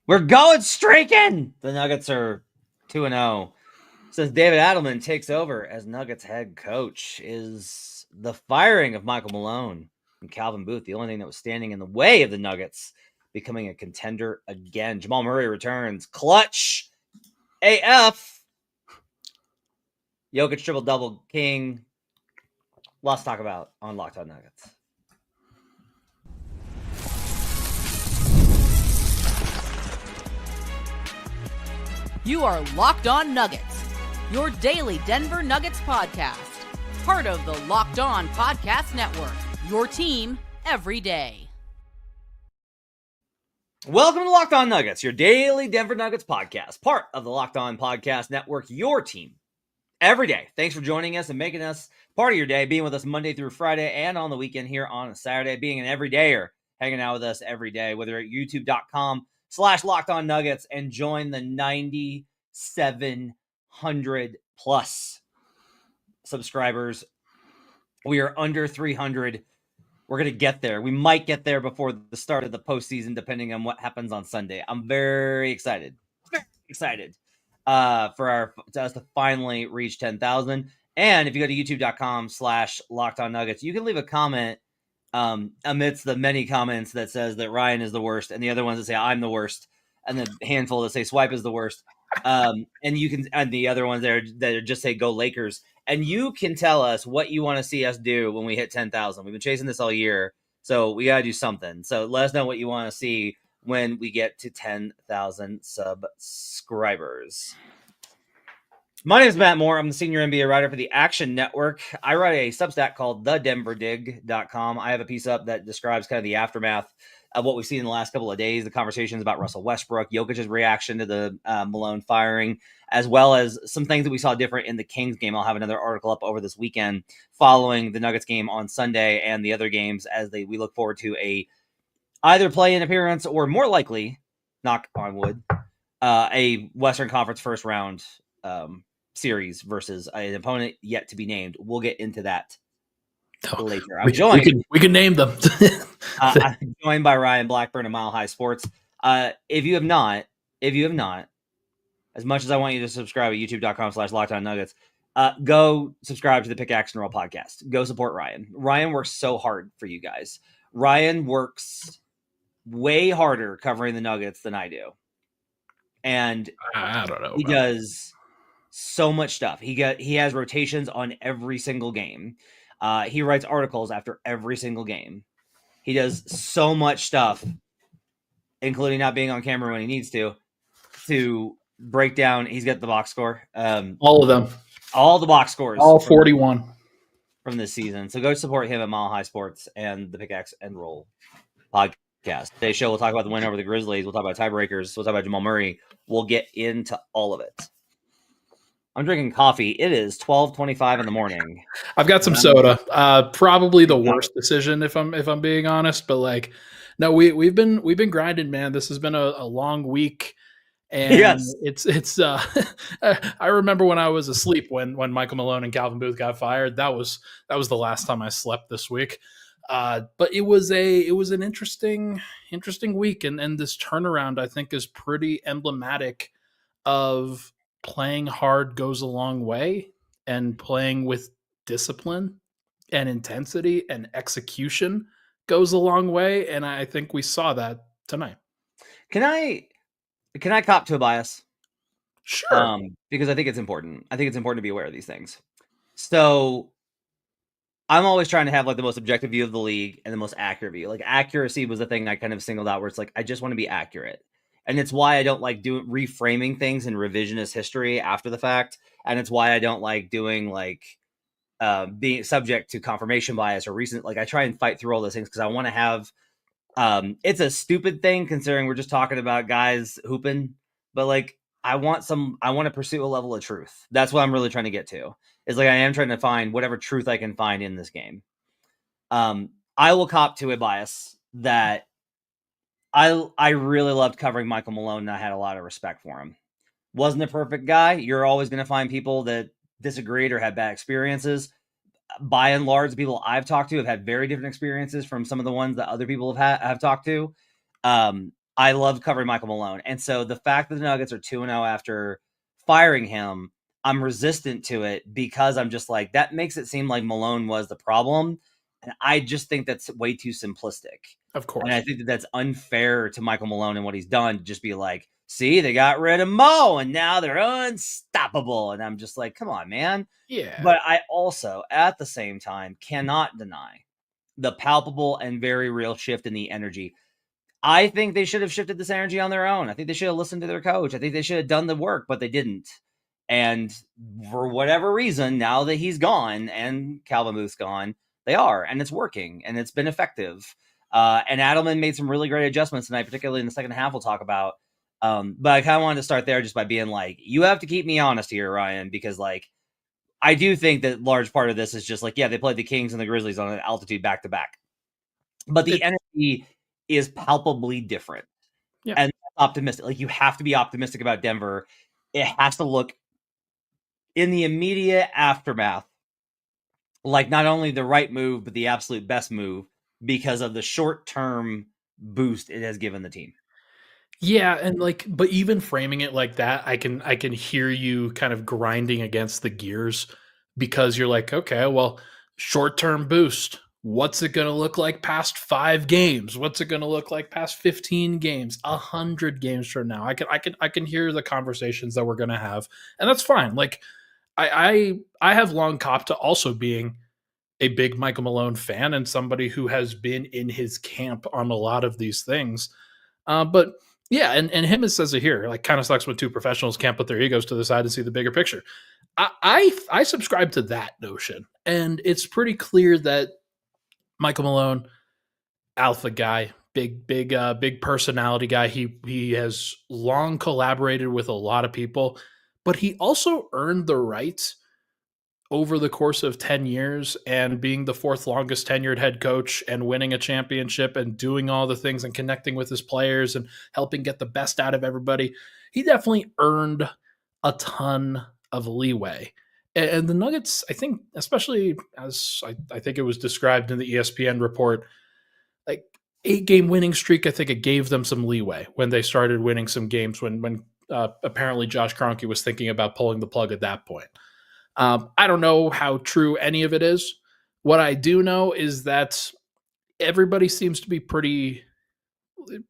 We're going streaking. The Nuggets are 2-0. Since David Adelman takes over as Nuggets head coach, is the firing of Michael Malone and Calvin Booth the only thing that was standing in the way of the Nuggets becoming a contender again? Jamal Murray returns. Clutch AF. Jokic triple-double king. Lots to talk about on Locked On Nuggets. You are Locked On Nuggets, your daily Denver Nuggets podcast. Part of the Locked On Podcast Network, your team every day. Welcome to Locked On Nuggets, your daily Denver Nuggets podcast. Part of the Locked On Podcast Network, your team every day. Thanks for joining us and making us part of your day, being with us Monday through Friday and on the weekend here on a Saturday, being an everydayer, hanging out with us every day, whether at youtube.com/Locked On Nuggets and join the 9,700 plus subscribers. We are under 300. We're going to get there. We might get there before the start of the postseason, depending on what happens on Sunday. I'm very excited. For us to finally reach 10,000. And if you go to youtube.com/Locked On Nuggets, you can leave a comment amidst the many comments that says that Ryan is the worst and the other ones that say I'm the worst and the handful that say Swipe is the worst. And you can, and the other ones that just say go Lakers. And you can tell us what you want to see us do when we hit 10,000. We've been chasing this all year, so we got to do something. So let us know what you want to see when we get to 10,000 subscribers. My name is Matt Moore. I'm the senior NBA writer for the Action Network. I write a Substack called thedenverdig.com. I have a piece up that describes kind of the aftermath of what we've seen in the last couple of days, the conversations about Russell Westbrook, Jokic's reaction to the Malone firing, as well as some things that we saw different in the Kings game. I'll have another article up over this weekend following the Nuggets game on Sunday and the other games as we look forward to either play-in appearance or more likely, knock on wood, a Western Conference first round series versus an opponent yet to be named. We'll get into that later. We can name them. I'm joined by Ryan Blackburn of Mile High Sports. If you have not, as much as I want you to subscribe at youtube.com/Locked On Nuggets, go subscribe to the Pickaxe and Roll podcast. Go support Ryan. Ryan works so hard for you guys. Ryan works way harder covering the Nuggets than I do. And I don't know. He does so much stuff. He has rotations on every single game. He writes articles after every single game. He does so much stuff, including not being on camera when he needs to break down. He's got the box score. All of them. All the box scores. All 41. From this season. So go support him at Mile High Sports and the Pickaxe and Roll podcast. Today's show, we'll talk about the win over the Grizzlies. We'll talk about tiebreakers. We'll talk about Jamal Murray. We'll get into all of it. I'm drinking coffee. It is 12:25 in the morning. I've got some soda. Probably the worst decision if I'm being honest, but no, we've been grinding, man. This has been a long week, and yes, it's I remember when I was asleep when Michael Malone and Calvin Booth got fired. That was the last time I slept this week. But it was an interesting week, and this turnaround I think is pretty emblematic of playing hard goes a long way, and playing with discipline and intensity and execution goes a long way. And I think we saw that tonight. Can I cop to a bias? Sure. Because I think it's important. I think it's important to be aware of these things. So I'm always trying to have the most objective view of the league and the most accurate view. Accuracy was the thing I kind of singled out, where it's I just want to be accurate. And it's why I don't like reframing things in revisionist history after the fact. And it's why I don't like doing being subject to confirmation bias or recent. I try and fight through all those things because I want to have. It's a stupid thing considering we're just talking about guys hooping, but I want to pursue a level of truth. That's what I'm really trying to get to. Is I am trying to find whatever truth I can find in this game. I will cop to a bias that. I really loved covering Michael Malone, and I had a lot of respect for him. Wasn't a perfect guy. You're always going to find people that disagreed or had bad experiences. By and large, the people I've talked to have had very different experiences from some of the ones that other people have talked to. I love covering Michael Malone. And so the fact that the Nuggets are 2-0 after firing him, I'm resistant to it because I'm just like, that makes it seem like Malone was the problem. And I just think that's way too simplistic. Of course. And I think that that's unfair to Michael Malone and what he's done to just be like, see, they got rid of Mo and now they're unstoppable. And I'm just like, come on, man. Yeah. But I also, at the same time, cannot deny the palpable and very real shift in the energy. I think they should have shifted this energy on their own. I think they should have listened to their coach. I think they should have done the work, but they didn't. And for whatever reason, now that he's gone and Calvin Booth's gone, they are, and it's working, and it's been effective. And Adelman made some really great adjustments tonight, particularly in the second half we'll talk about. But I kind of wanted to start there just by being like, you have to keep me honest here, Ryan, because like, I do think that large part of this is just like, yeah, they played the Kings and the Grizzlies on an altitude back-to-back. But the energy is palpably different. Yeah. And optimistic. Like, you have to be optimistic about Denver. It has to look in the immediate aftermath like not only the right move, but the absolute best move because of the short-term boost it has given the team. Yeah, and like, but even framing it like that, I can hear you kind of grinding against the gears because you're like, okay, well, short-term boost. What's it going to look like past 5 games? What's it going to look like past 15 games, 100 games from now? I can hear the conversations that we're going to have, and that's fine. Like, I have long copped to also being a big Michael Malone fan and somebody who has been in his camp on a lot of these things. But yeah, and him says it here, like, kind of sucks when two professionals can't put their egos to the side and see the bigger picture. I subscribe to that notion, and it's pretty clear that Michael Malone, alpha guy, big personality guy. He has long collaborated with a lot of people, but he also earned the right over the course of 10 years and being the 4th longest tenured head coach and winning a championship and doing all the things and connecting with his players and helping get the best out of everybody. He definitely earned a ton of leeway. And the Nuggets, I think, especially as I think it was described in the ESPN report, like 8-game winning streak, I think it gave them some leeway when they started winning some games when apparently Josh Kroenke was thinking about pulling the plug at that point. I don't know how true any of it is. What I do know is that everybody seems to be pretty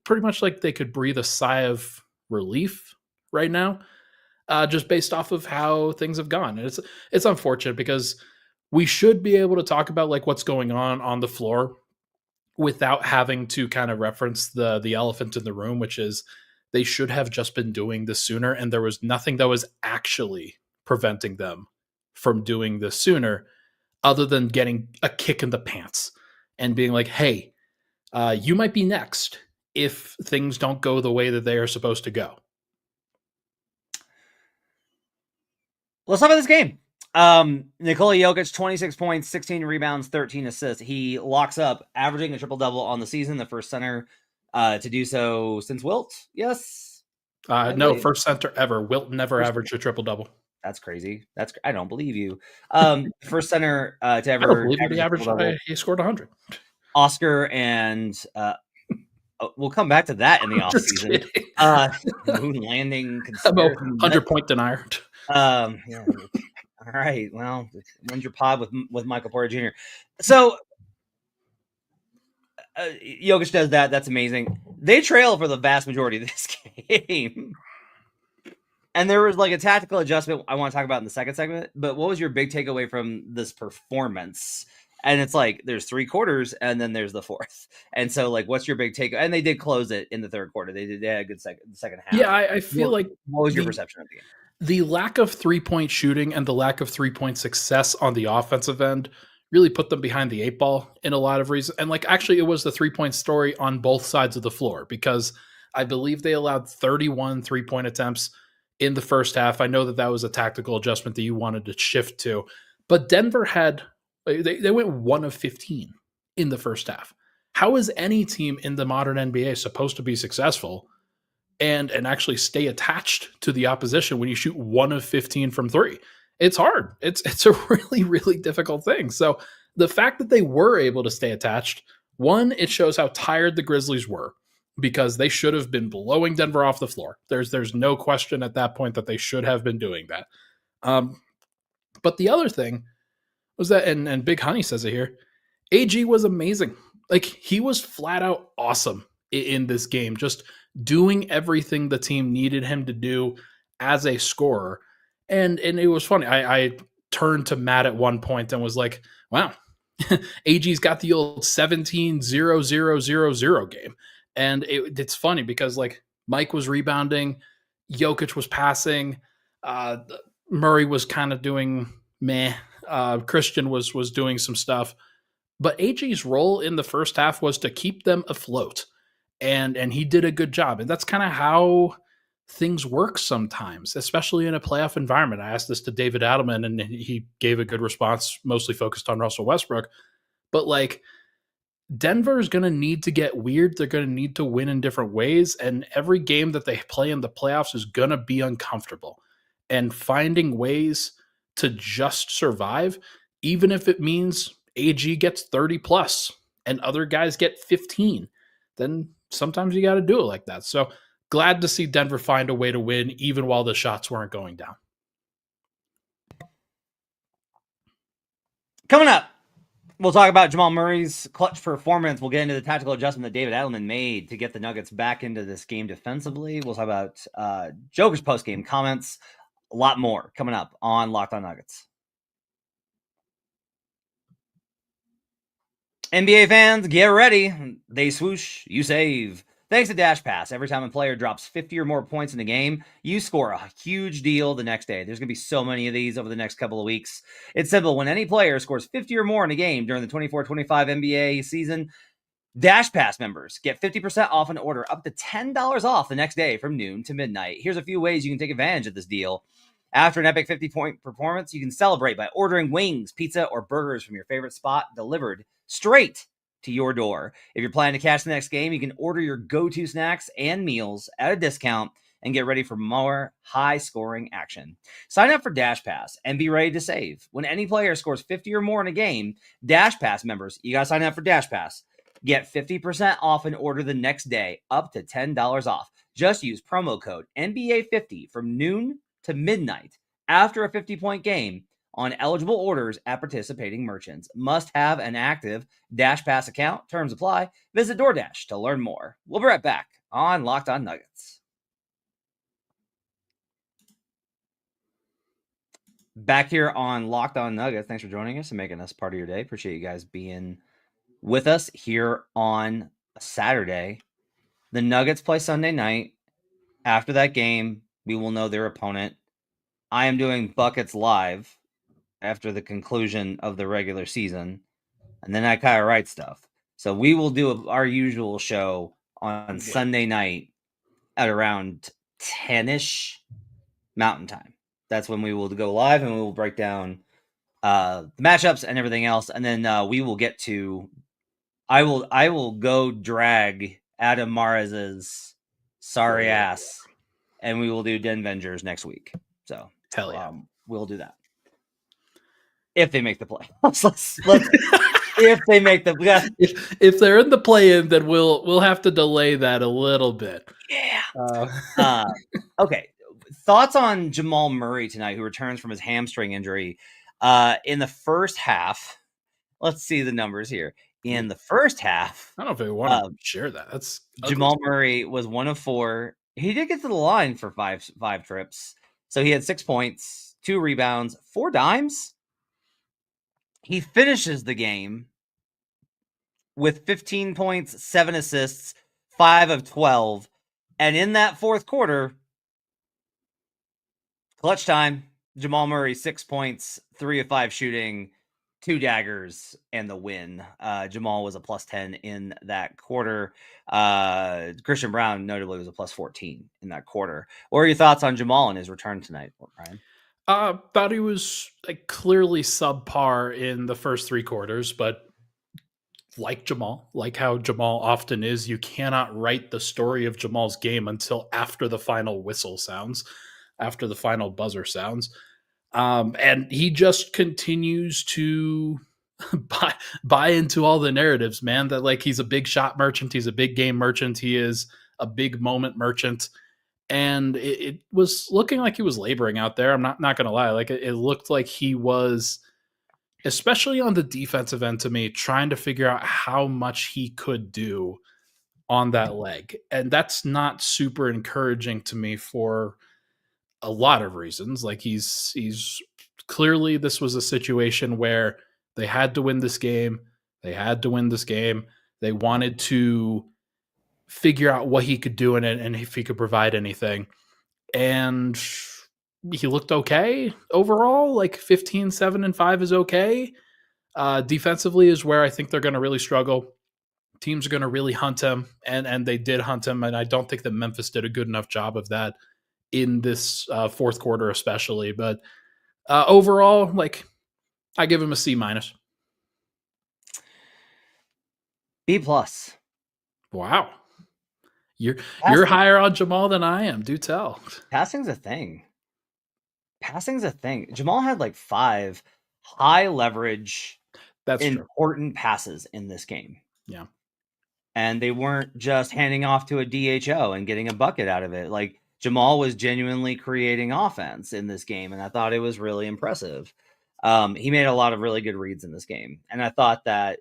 much like they could breathe a sigh of relief right now, just based off of how things have gone. And it's unfortunate because we should be able to talk about like what's going on the floor without having to kind of reference the elephant in the room, which is they should have just been doing this sooner, and there was nothing that was actually preventing them from doing this sooner other than getting a kick in the pants and being like, hey, you might be next if things don't go the way that they are supposed to go. Let's talk about this game. Nikola Jokic, 26 points, 16 rebounds, 13 assists. He locks up, averaging a triple-double on the season, the first center to do so since Wilt. Yes? No, first center ever. Wilt never averaged a triple-double. That's crazy. I don't believe you. First center to ever. I don't believe he scored 100. Oscar and we'll come back to that in the offseason. Moon landing. 100-point denier. Yeah. All right. Well, when's your pod with Michael Porter Jr.? So Jokic does that. That's amazing. They trail for the vast majority of this game. And there was like a tactical adjustment I want to talk about in the second segment, but what was your big takeaway from this performance? And it's like, there's 3 quarters and then there's the 4th. And so like, what's your big takeaway? And they did close it in the 3rd quarter. They had a good second half. Yeah. I feel like, what was your perception of the game? The lack of 3-point shooting and the lack of 3-point success on the offensive end really put them behind the 8 ball in a lot of reasons. And like, actually it was the 3-point story on both sides of the floor, because I believe they allowed 31 3-point attempts in the first half. I know that was a tactical adjustment that you wanted to shift to, but Denver they went 1 of 15 in the first half. How is any team in the modern NBA supposed to be successful and actually stay attached to the opposition when you shoot 1 of 15 from 3? It's hard. It's a really, really difficult thing. So the fact that they were able to stay attached, one, it shows how tired the Grizzlies were. because they should have been blowing Denver off the floor. There's no question at that point that they should have been doing that. But the other thing was that, and Big Honey says it here, AG was amazing. Like, he was flat out awesome in this game, just doing everything the team needed him to do as a scorer. And it was funny. I turned to Matt at one point and was like, wow, AG's got the old 17-0-0-0-0 game. And it's funny because, like, Mike was rebounding, Jokic was passing, Murray was kind of doing meh, Christian was doing some stuff. But AG's role in the first half was to keep them afloat. And he did a good job. And that's kind of how things work sometimes, especially in a playoff environment. I asked this to David Adelman, and he gave a good response, mostly focused on Russell Westbrook. But, like, Denver is going to need to get weird. They're going to need to win in different ways. And every game that they play in the playoffs is going to be uncomfortable. And finding ways to just survive, even if it means AG gets 30 plus and other guys get 15, then sometimes you got to do it like that. So glad to see Denver find a way to win, even while the shots weren't going down. Coming up, we'll talk about Jamal Murray's clutch performance. We'll get into the tactical adjustment that David Adelman made to get the Nuggets back into this game defensively. We'll talk about Jokic post-game comments. A lot more coming up on Locked On Nuggets. NBA fans, get ready. They swoosh, you save. Thanks to Dash Pass, every time a player drops 50 or more points in a game, you score a huge deal the next day. There's going to be so many of these over the next couple of weeks. It's simple. When any player scores 50 or more in a game during the 24-25 NBA season, Dash Pass members get 50% off an order, up to $10 off the next day from noon to midnight. Here's a few ways you can take advantage of this deal. After an epic 50-point performance, you can celebrate by ordering wings, pizza, or burgers from your favorite spot delivered straight to your door. If you're planning to catch the next game, you can order your go-to snacks and meals at a discount and get ready for more high-scoring action. Sign up for Dash Pass and be ready to save. When any player scores 50 or more in a game, Dash Pass members, you got to sign up for Dash Pass. Get 50% off an order the next day, up to $10 off. Just use promo code NBA50 from noon to midnight after a 50-point game on eligible orders at participating merchants. Must have an active Dash Pass account. Terms apply. Visit DoorDash to learn more. We'll be right back on Locked On Nuggets. Back here on Locked On Nuggets. Thanks for joining us and making us part of your day. Appreciate you guys being with us here on a Saturday. The Nuggets play Sunday night. After that game, we will know their opponent. I am doing Buckets live after the conclusion of the regular season, and then I kind of write stuff. So we will do our usual show on Sunday night at around 10-ish Mountain Time. That's when we will go live, and we will break down the matchups and everything else. And then we will get to I will go drag Adam Maraz's sorry ass, and we will do Denvengers next week. So hell yeah, we'll do that if they make the play. let's if they make the if they're in the play-in, then we'll have to delay that a little bit. Yeah. Okay. Thoughts on Jamal Murray tonight, who returns from his hamstring injury in the first half? Let's see the numbers here. In the first half, I don't know if I want to share that. That's Jamal Murray was 1 of 4. He did get to the line for five trips. So he had 6 points, 2 rebounds, 4 dimes. He finishes the game with 15 points, 7 assists, 5 of 12. And in that fourth quarter, clutch time, Jamal Murray, 6 points, 3 of 5 shooting, 2 daggers, and the win. Jamal was a plus 10 in that quarter. Christian Brown, notably, was a plus 14 in that quarter. What are your thoughts on Jamal and his return tonight, Ryan? Thought he was clearly subpar in the first 3 quarters, but like Jamal, like how Jamal often is, you cannot write the story of Jamal's game until after the final whistle sounds, after the final buzzer sounds. And he just continues to buy into all the narratives, man, that like he's a big shot merchant, he's a big game merchant, he is a big moment merchant. And it was looking like he was laboring out there. I'm not gonna lie. Like it looked like he was, especially on the defensive end to me, trying to figure out how much he could do on that leg. And that's not super encouraging to me for a lot of reasons. Like he's clearly, this was a situation where they had to win this game. They had to win this game. They wanted to figure out what he could do in it and if he could provide anything. And he looked okay overall. Like 15, 7, and 5 is okay. Defensively is where I think they're going to really struggle. Teams are going to really hunt him, and they did hunt him. And I don't think that Memphis did a good enough job of that in this fourth quarter, especially. But overall, like I give him a C-. B+. Wow. You're higher on Jamal than I am. Do tell. Passing's a thing. Jamal had like 5 high leverage, That's important passes in this game. Yeah. And they weren't just handing off to a DHO and getting a bucket out of it. Like Jamal was genuinely creating offense in this game, and I thought it was really impressive. He made a lot of really good reads in this game, and I thought that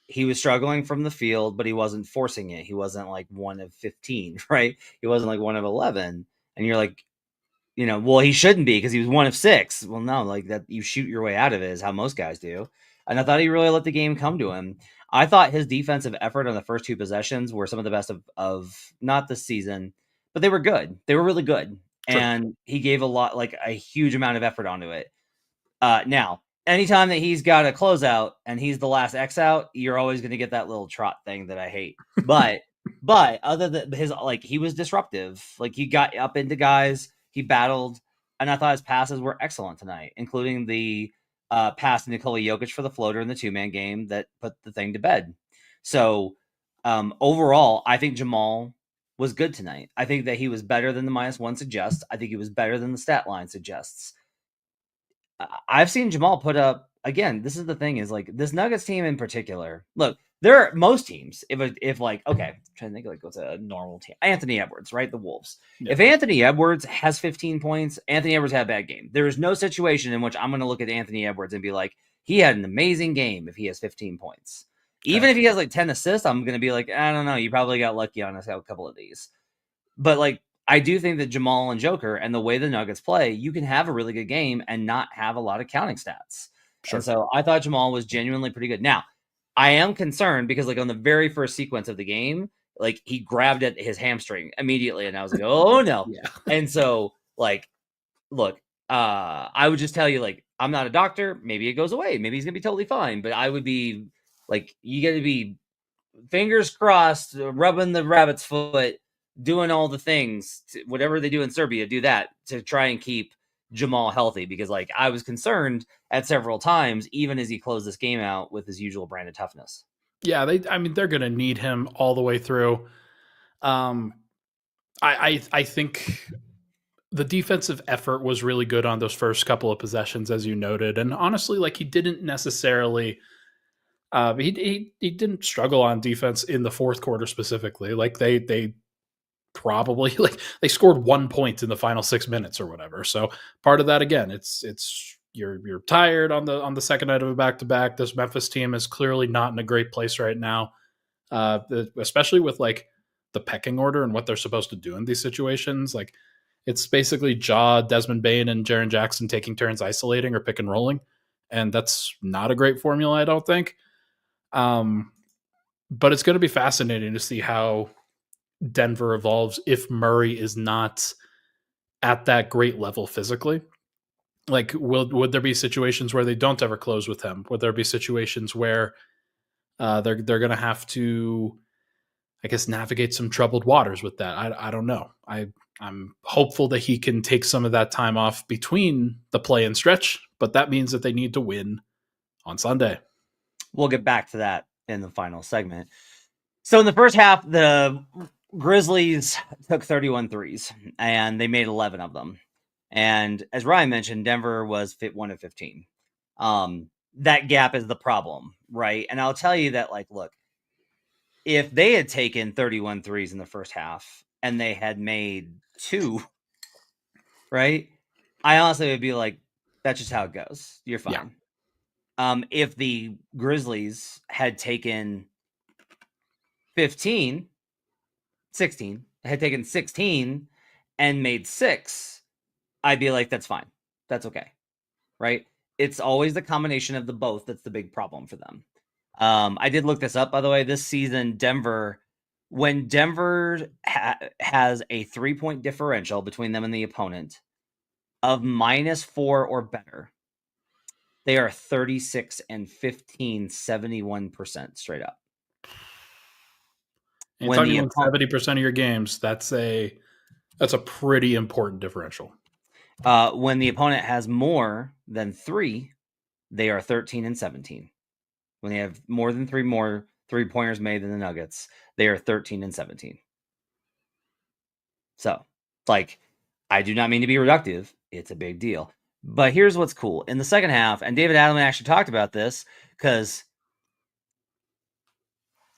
he was struggling from the field, but he wasn't forcing it. He wasn't like 1 of 15, right? He wasn't like 1 of 11. And you're like, well, he shouldn't be because he was 1 of 6. Well, no, like that, you shoot your way out of it is how most guys do. And I thought he really let the game come to him. I thought his defensive effort on the first 2 possessions were some of the best of not this season, but they were good. They were really good. Sure. And he gave a huge amount of effort onto it. Now, anytime that he's got a closeout and he's the last X out, you're always going to get that little trot thing that I hate. But other than he was disruptive. Like he got up into guys, he battled, and I thought his passes were excellent tonight, including the pass to Nikola Jokic for the floater in the 2-man game that put the thing to bed. So overall, I think Jamal was good tonight. I think that he was better than the -1 suggests. I think he was better than the stat line suggests. I've seen Jamal put up, again, this is the thing, is like this Nuggets team in particular. Look, there are most teams, if like, okay, I'm trying to think like what's a normal team. Anthony Edwards, right? The Wolves. Yeah. If Anthony Edwards has 15 points, Anthony Edwards had a bad game. There is no situation in which I'm going to look at Anthony Edwards and be like, he had an amazing game if he has 15 points. Even if he has like 10 assists, I'm going to be like, I don't know, you probably got lucky on a couple of these. But like, I do think that Jamal and Joker and the way the Nuggets play, you can have a really good game and not have a lot of counting stats. Sure. And so I thought Jamal was genuinely pretty good. Now, I am concerned because like on the very first sequence of the game, like he grabbed at his hamstring immediately. And I was like, oh no. Yeah. And so like, look, I would just tell you, like, I'm not a doctor. Maybe it goes away. Maybe he's going to be totally fine. But I would be like, you got to be fingers crossed, rubbing the rabbit's foot, doing all the things, whatever they do in Serbia, do that to try and keep Jamal healthy, because like I was concerned at several times, even as he closed this game out with his usual brand of toughness. Yeah, they're going to need him all the way through. I think the defensive effort was really good on those first couple of possessions, as you noted, and honestly, like he didn't necessarily. He didn't struggle on defense in the fourth quarter specifically. Like they probably like they scored 1 point in the final 6 minutes or whatever. So part of that, again, it's you're tired on the second night of a back-to-back. This Memphis team is clearly not in a great place right now, especially with like the pecking order and what they're supposed to do in these situations. Like it's basically Desmond Bane, and Jaren Jackson taking turns isolating or pick and rolling, and that's not a great formula, I don't think. But it's going to be fascinating to see how Denver evolves if Murray is not at that great level physically. Like, would there be situations where they don't ever close with him? Would there be situations where they're going to have to, I guess, navigate some troubled waters with that? I don't know. I'm hopeful that he can take some of that time off between the play and stretch, but that means that they need to win on Sunday. We'll get back to that in the final segment. So in the first half, the Grizzlies took 31 threes, and they made 11 of them. And as Ryan mentioned, Denver was 1 of 15. that gap is the problem, right? And I'll tell you that, like, look, if they had taken 31 threes in the first half and they had made 2, right? I honestly would be like, that's just how it goes. You're fine. Yeah. If the Grizzlies had taken 16, had taken 16 and made 6, I'd be like, that's fine. That's okay. Right? It's always the combination of the both that's the big problem for them. I did look this up, by the way. This season, when Denver has a 3-point differential between them and the opponent of -4 or better, they are 36 and 15, 71% straight up. And when you win 70% of your games, that's a pretty important differential. When the opponent has more than 3, they are 13 and 17. When they have more than 3 more 3-pointers made than the Nuggets, they are 13 and 17. So, like, I do not mean to be reductive. It's a big deal. But here's what's cool. In the second half, and David Adelman actually talked about this, because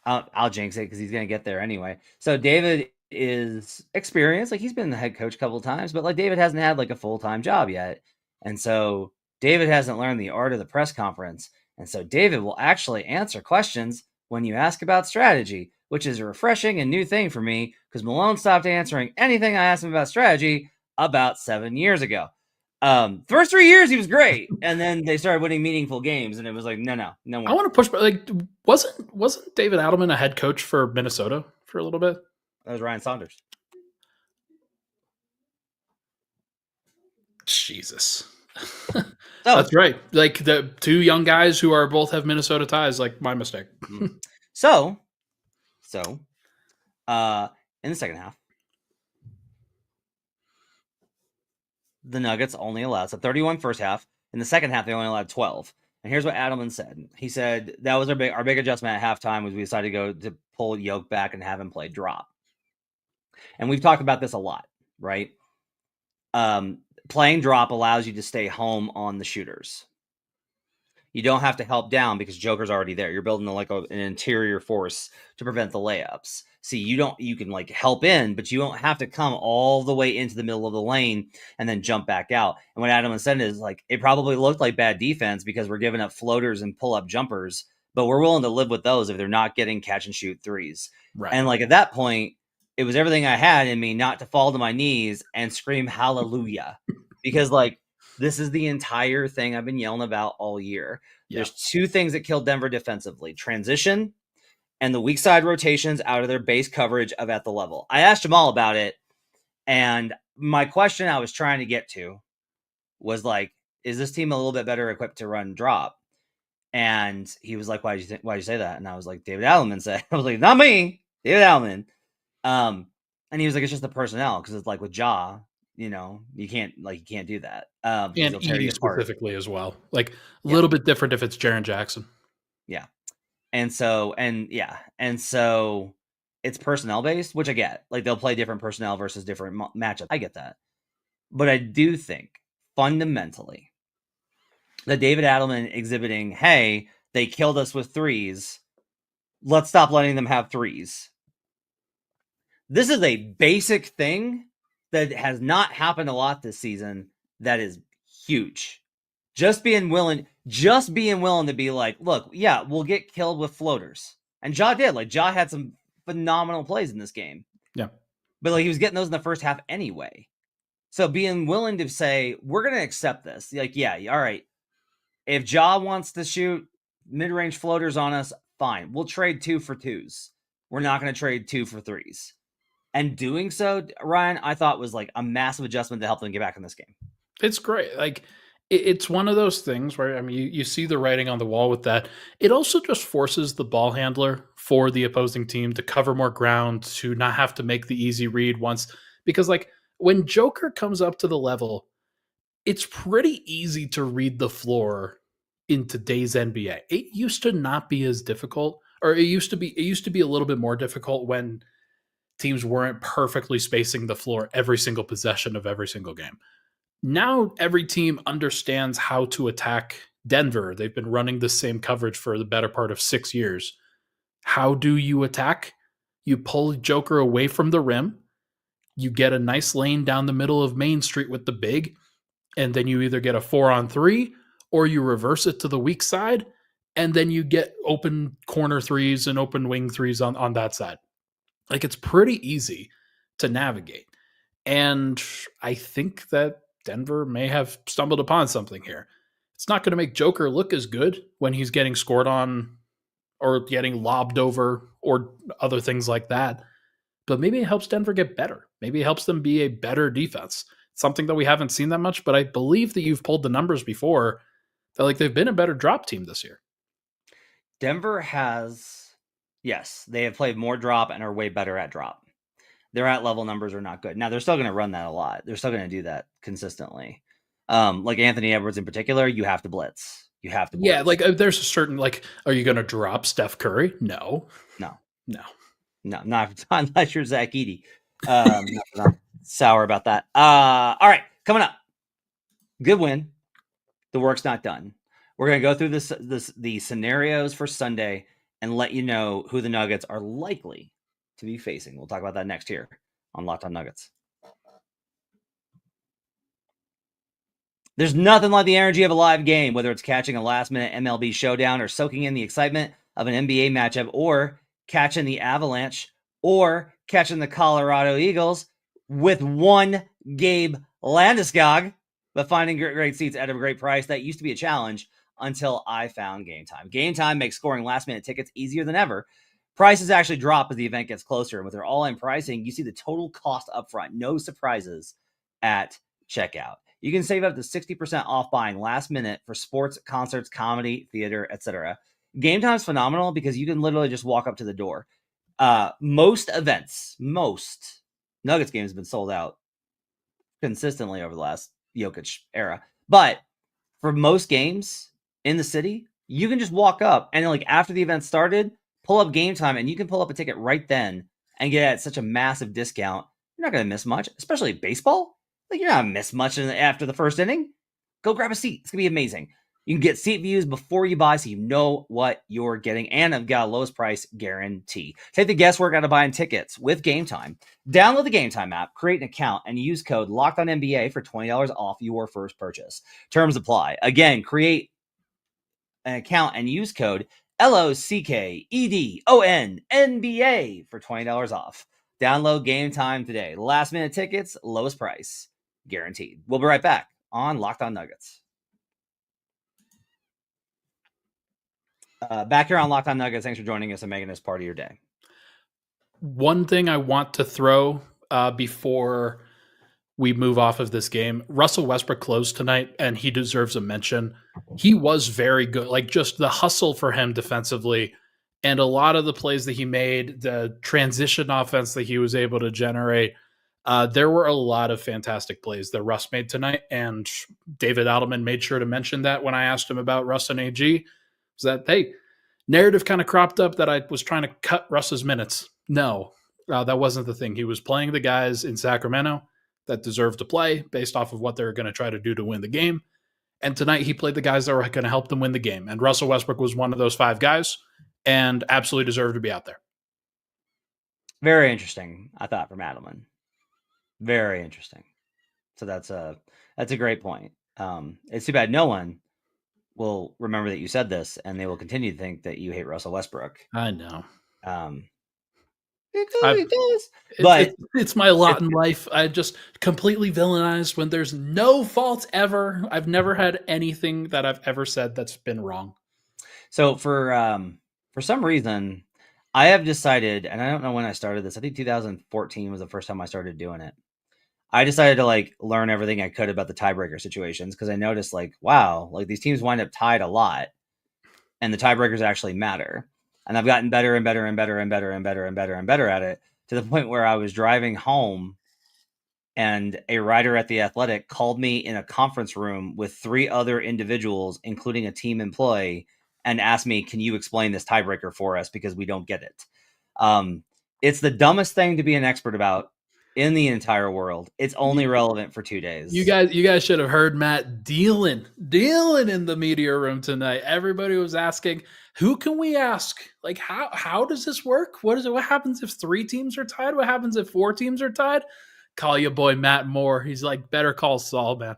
I'll jinx it because he's going to get there anyway. So David is experienced. Like, he's been the head coach a couple of times, but like David hasn't had like a full-time job yet. And so David hasn't learned the art of the press conference. And so David will actually answer questions when you ask about strategy, which is a refreshing and new thing for me because Malone stopped answering anything I asked him about strategy about 7 years ago. First 3 years he was great, and then they started winning meaningful games, and it was like, no more. I want to push, but like, wasn't David Adelman a head coach for Minnesota for a little bit? That was Ryan Saunders. Jesus. That's right. Like the 2 young guys who are both have Minnesota ties. Like, my mistake. So, in the second half, the Nuggets only allowed 31 first half. In the second half, they only allowed 12. And here's what Adelman said. He said that was our big adjustment at halftime was we decided to pull Jokic back and have him play drop. And we've talked about this a lot, right? Playing drop allows you to stay home on the shooters. You don't have to help down because Joker's already there. You're building an interior force to prevent the layups. See, you can like help in, but you don't have to come all the way into the middle of the lane and then jump back out. And what Adelman said is like, it probably looked like bad defense because we're giving up floaters and pull up jumpers, but we're willing to live with those if they're not getting catch and shoot threes. Right. And like at that point, it was everything I had in me not to fall to my knees and scream hallelujah because like, this is the entire thing I've been yelling about all year. Yeah. There's 2 things that killed Denver defensively: transition and the weak side rotations out of their base coverage of at the level. I asked Jamal about it, and my question I was trying to get to was like, is this team a little bit better equipped to run drop? And he was like, why'd you say that? And I was like, David Adelman said. I was like, not me, David Adelman. And he was like, it's just the personnel because it's like with Ja. You can't do that. And Edie specifically as well. Like a little bit different if it's Jaren Jackson. Yeah. And so it's personnel based, which I get. Like they'll play different personnel versus different matchups. I get that. But I do think fundamentally that David Adelman exhibiting, hey, they killed us with threes. Let's stop letting them have threes. This is a basic thing that has not happened a lot this season. That is huge. Just being willing to be like, look, yeah, we'll get killed with floaters. And Ja did. Like, Ja had some phenomenal plays in this game. Yeah. But like he was getting those in the first half anyway. So being willing to say, we're going to accept this. Like, yeah, all right. If Ja wants to shoot mid-range floaters on us, fine. We'll trade 2 for 2s. We're not going to trade 2 for 3s. And doing so, Ryan, I thought was like a massive adjustment to help them get back in this game. It's great. Like, it's one of those things where, I mean, you see the writing on the wall with that. It also just forces the ball handler for the opposing team to cover more ground, to not have to make the easy read once. Because, like, when Joker comes up to the level, it's pretty easy to read the floor in today's NBA. It used to not be as difficult, or it used to be a little bit more difficult when teams weren't perfectly spacing the floor every single possession of every single game. Now every team understands how to attack Denver, they've been running the same coverage for the better part of 6 years. How do you attack? You pull Joker away from the rim. You get a nice lane down the middle of Main Street with the big, and then you either get a 4-on-3 or you reverse it to the weak side, and then you get open corner threes and open wing threes on that side. Like, it's pretty easy to navigate. And I think that Denver may have stumbled upon something here. It's not going to make Joker look as good when he's getting scored on or getting lobbed over or other things like that. But maybe it helps Denver get better. Maybe it helps them be a better defense. Something that we haven't seen that much, but I believe that you've pulled the numbers before that like they've been a better drop team this year. Denver has, yes, they have played more drop and are way better at drop. Their at level numbers are not good. Now they're still going to run that a lot. They're still going to do that consistently. Like Anthony Edwards in particular, you have to blitz. You have to blitz. Yeah, like there's a certain, like, are you going to drop Steph Curry? No. Not unless you're Zach Edey. Not sour about that. All right, coming up. Good win. The work's not done. We're going to go through the scenarios for Sunday and let you know who the Nuggets are likely to be facing. We'll talk about that next here on Locked On Nuggets. There's nothing like the energy of a live game, whether it's catching a last-minute MLB showdown or soaking in the excitement of an NBA matchup or catching the Avalanche or catching the Colorado Eagles with one Gabe Landeskog, but finding great seats at a great price. That used to be a challenge until I found Game Time. Game Time makes scoring last-minute tickets easier than ever. Prices actually drop as the event gets closer, and with their all-in pricing, you see the total cost up front. No surprises at checkout. You can save up to 60% off buying last minute for sports, concerts, comedy, theater, etc. Game Time is phenomenal because you can literally just walk up to the door. Most Nuggets games have been sold out consistently over the last Jokic era. But for most games in the city, you can just walk up and like after the event started, pull up Game Time and you can pull up a ticket right then and get it at such a massive discount. You're not going to miss much, especially baseball. Like, you're not going to miss much after the first inning. Go grab a seat. It's going to be amazing. You can get seat views before you buy so you know what you're getting. And I've got a lowest price guarantee. Take the guesswork out of buying tickets with Game Time. Download the Game Time app, create an account, and use code LOCKEDONNBA for $20 off your first purchase. Terms apply. Again, create an account and use code LOCKEDONNBA for $20 off. Download Game Time today. Last minute tickets, lowest price. Guaranteed. We'll be right back on Locked On Nuggets. Back here on Locked On Nuggets. Thanks for joining us and making this part of your day. One thing I want to throw before we move off of this game, Russell Westbrook closed tonight, and he deserves a mention. He was very good. Like, just the hustle for him defensively and a lot of the plays that he made, the transition offense that he was able to generate. There were a lot of fantastic plays that Russ made tonight, and David Adelman made sure to mention that when I asked him about Russ and AG. Was that, hey, narrative kind of cropped up that I was trying to cut Russ's minutes. No, that wasn't the thing. He was playing the guys in Sacramento that deserved to play based off of what they're going to try to do to win the game. And tonight he played the guys that were going to help them win the game. And Russell Westbrook was one of those 5 guys and absolutely deserved to be out there. Very interesting, I thought, from Adelman. Very interesting. So that's a great point. It's too bad no one will remember that you said this, and they will continue to think that you hate Russell Westbrook. I know. It does. But it's my lot in life. I just completely villainized when there's no fault ever. I've never had anything that I've ever said that's been wrong. So for some reason, I have decided, and I don't know when I started this. I think 2014 was the first time I started doing it. I decided to like learn everything I could about the tiebreaker situations because I noticed like, wow, like these teams wind up tied a lot, and the tiebreakers actually matter. And I've gotten better and better and better and better and better and better and better at it to the point where I was driving home and a writer at The Athletic called me in a conference room with 3 other individuals, including a team employee, and asked me, can you explain this tiebreaker for us because we don't get it? It's the dumbest thing to be an expert about, in the entire world. It's only relevant for 2 days. You guys should have heard Matt dealing in the media room tonight. Everybody was asking, who can we ask? Like, how does this work? What happens if 3 teams are tied? What happens if 4 teams are tied? Call your boy Matt Moore. He's like, better call Saul, man.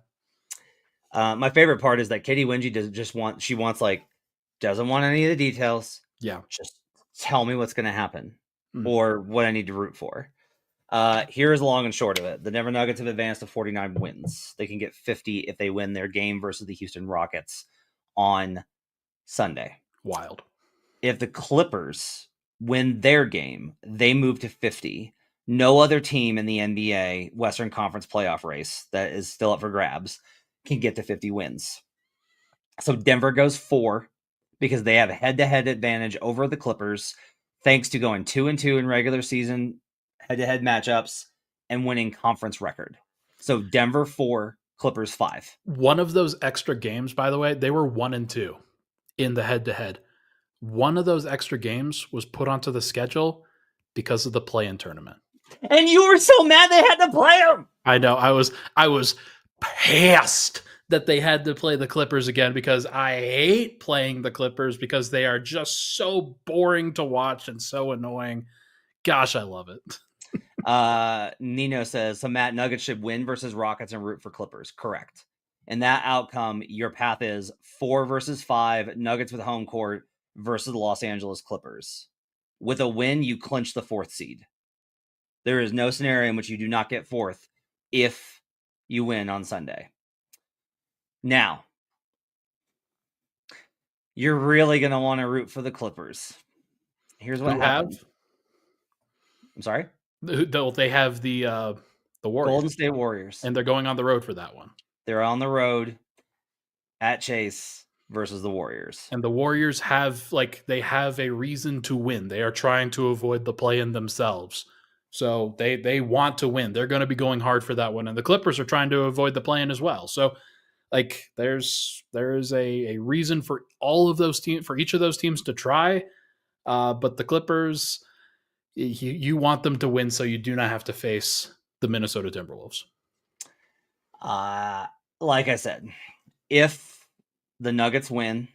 My favorite part is that Katie Wingy doesn't want any of the details. Yeah. Just tell me what's going to happen or what I need to root for. Here's the long and short of it. The Denver Nuggets have advanced to 49 wins. They can get 50 if they win their game versus the Houston Rockets on Sunday. Wild. If the Clippers win their game, they move to 50. No other team in the NBA Western Conference playoff race that is still up for grabs can get to 50 wins. So Denver goes 4 because they have a head-to-head advantage over the Clippers thanks to going 2-2 in regular season head-to-head matchups and winning conference record. So Denver 4, Clippers 5. One of those extra games, by the way, they were 1-2 in the head-to-head. One of those extra games was put onto the schedule because of the play-in tournament. And you were so mad they had to play them. I know. I was pissed that they had to play the Clippers again because I hate playing the Clippers because they are just so boring to watch and so annoying. Gosh, I love it. Nino says, so Matt, Nuggets should win versus Rockets and root for Clippers. Correct. In that outcome, your path is 4 versus 5, Nuggets with home court versus the Los Angeles Clippers. With a win, you clinch the 4th seed. There is no scenario in which you do not get 4th if you win on Sunday. Now, you're really going to want to root for the Clippers. Here's what happened. I'm sorry? They have the Warriors. Golden State Warriors. And they're going on the road for that one. They're on the road at Chase versus the Warriors. And the Warriors have a reason to win. They are trying to avoid the play-in themselves. So they want to win. They're going to be going hard for that one. And the Clippers are trying to avoid the play-in as well. So there is a reason for all of those teams, for each of those teams to try. But the Clippers, you want them to win so you do not have to face the Minnesota Timberwolves. Like I said, if the Nuggets win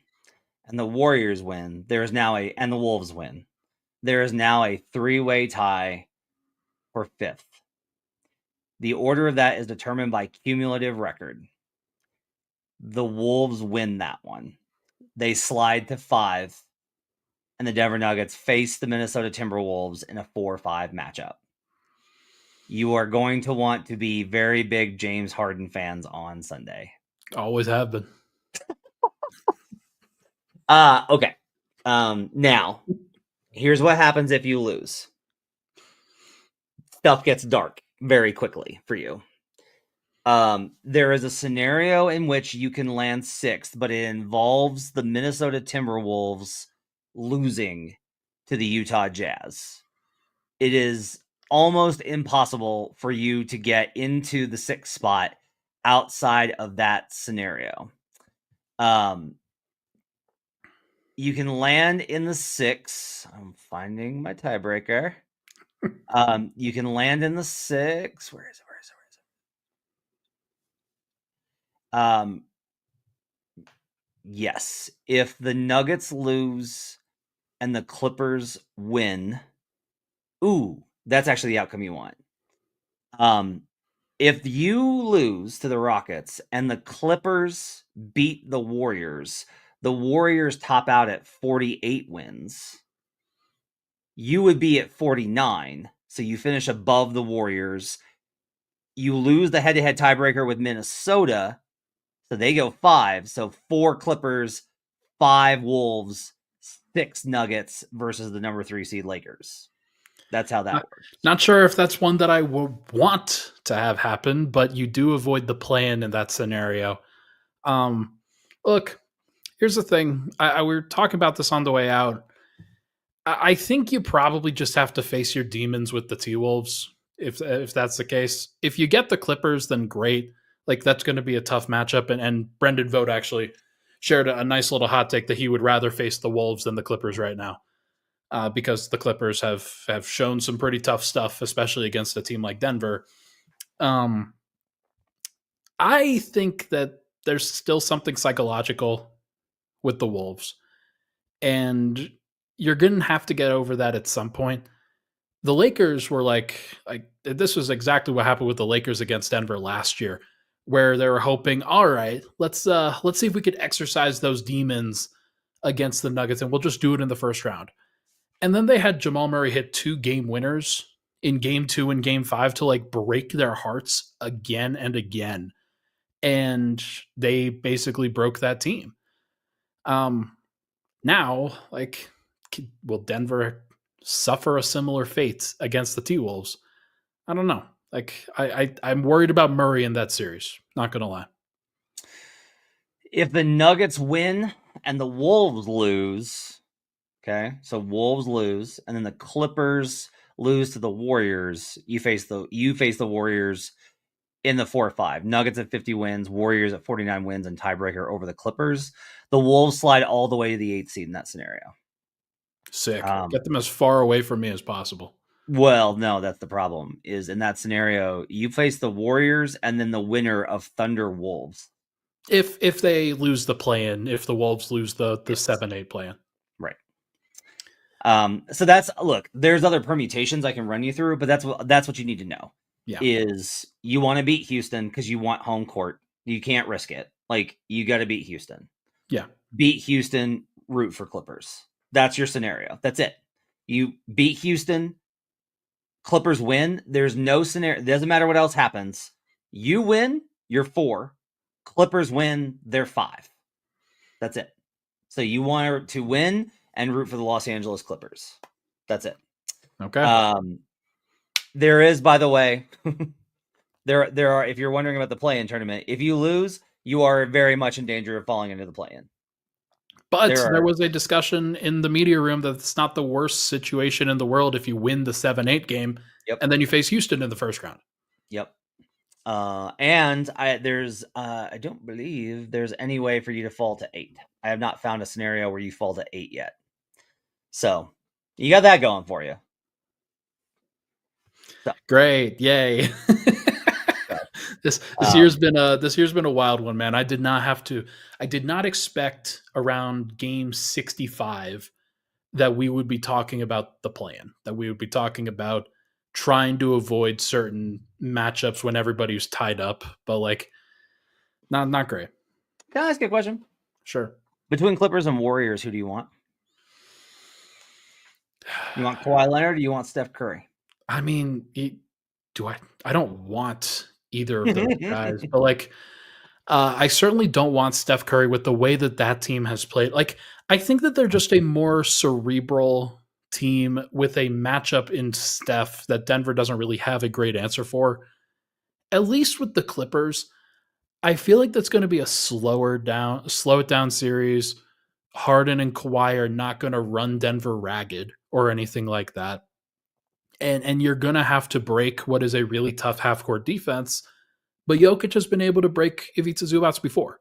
and the Warriors win, and the Wolves win, there is now a 3-way tie for 5th. The order of that is determined by cumulative record. The Wolves win that one. They slide to 5, and the Denver Nuggets face the Minnesota Timberwolves in a 4-5 matchup. You are going to want to be very big James Harden fans on Sunday. Always have been. Okay. Now, here's what happens if you lose. Stuff gets dark very quickly for you. There is a scenario in which you can land 6th, but it involves the Minnesota Timberwolves losing to the Utah Jazz. It is almost impossible for you to get into the 6th spot outside of that scenario. You can land in the 6. I'm finding my tiebreaker. You can land in the 6. Where is it? Yes. If the Nuggets lose and the Clippers win, that's actually the outcome you want. If you lose to the Rockets and the Clippers beat the Warriors top out at 48 wins. You would be at 49, so you finish above the Warriors. You lose the head-to-head tiebreaker with Minnesota, so they go 5. So 4 Clippers, 5 Wolves, 6 Nuggets versus the number 3 seed Lakers. That's how that works. Not sure if that's one that I would want to have happen, but you do avoid the play-in that scenario. Look, here's the thing. We were talking about this on the way out. I think you probably just have to face your demons with the T-Wolves, if that's the case. If you get the Clippers, then great. That's going to be a tough matchup. And Brendan Vogt actually shared a nice little hot take that he would rather face the Wolves than the Clippers right now. because the Clippers have shown some pretty tough stuff, especially against a team like Denver. I think that there's still something psychological with the Wolves, and you're going to have to get over that at some point. The Lakers were like this was exactly what happened with the Lakers against Denver last year, where they were hoping, all right, let's see if we could exercise those demons against the Nuggets, and we'll just do it in the first round. And then they had Jamal Murray hit 2 game winners in game 2 and game 5 to like break their hearts again and again. And they basically broke that team. Now, like, will Denver suffer a similar fate against the T-Wolves? I don't know. Like, I'm worried about Murray in that series. Not going to lie. If the Nuggets win and the Wolves lose, okay, so Wolves lose, and then the Clippers lose to the Warriors, you face the Warriors in the 4-5. Nuggets at 50 wins, Warriors at 49 wins, and tiebreaker over the Clippers. The Wolves slide all the way to the 8th seed in that scenario. Sick. Get them as far away from me as possible. Well, no, that's the problem. Is in that scenario, you face the Warriors and then the winner of Thunder Wolves. If they lose the play-in, if the Wolves lose the 7-8 play-in. Right. So there's other permutations I can run you through, but that's what you need to know. Yeah. Is you want to beat Houston because you want home court. You can't risk it. Like, you got to beat Houston. Yeah. Beat Houston, root for Clippers. That's your scenario. That's it. You beat Houston, Clippers win. There's no scenario. It doesn't matter what else happens. You win, you're 4. Clippers win, they're 5. That's it. So you want to win and root for the Los Angeles Clippers. That's it. Okay. There is, by the way, there are, if you're wondering about the play-in tournament, if you lose, you are very much in danger of falling into the play-in. But there was a discussion in the media room that it's not the worst situation in the world if you win the 7-8 game, and then you face Houston in the first round. Yep. And I don't believe there's any way for you to fall to 8. I have not found a scenario where you fall to 8 yet. So you got that going for you. So. Great. Yay. This year's been a wild one, man. I did not expect around game 65 that we would be talking about the plan, that we would be talking about trying to avoid certain matchups when everybody's tied up, but like not great. Can I ask you a question? Sure. Between Clippers and Warriors, who do you want? You want Kawhi Leonard or do you want Steph Curry? I mean, I don't want either of those guys, but like, I certainly don't want Steph Curry with the way that team has played. Like, I think that they're just a more cerebral team with a matchup in Steph that Denver doesn't really have a great answer for. At least with the Clippers, I feel like that's going to be a slow it down series. Harden and Kawhi are not going to run Denver ragged or anything like that. And you're going to have to break what is a really tough half-court defense. But Jokic has been able to break Ivica Zubac before.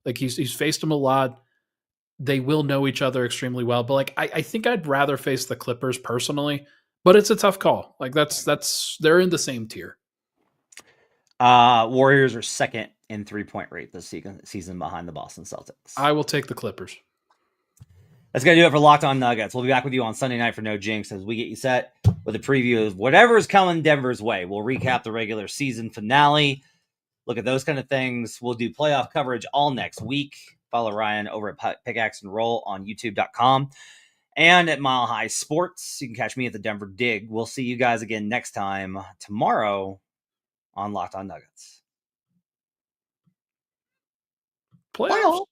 Like, he's faced him a lot. They will know each other extremely well. But, like, I think I'd rather face the Clippers personally. But it's a tough call. Like, they're in the same tier. Warriors are second in three-point rate this season behind the Boston Celtics. I will take the Clippers. That's going to do it for Locked On Nuggets. We'll be back with you on Sunday night for No Jinx as we get you set with a preview of whatever's coming Denver's way. We'll recap the regular season finale, look at those kind of things. We'll do playoff coverage all next week. Follow Ryan over at Pickaxe and Roll on YouTube.com and at Mile High Sports. You can catch me at the Denver Dig. We'll see you guys again next time tomorrow on Locked On Nuggets. Playoffs.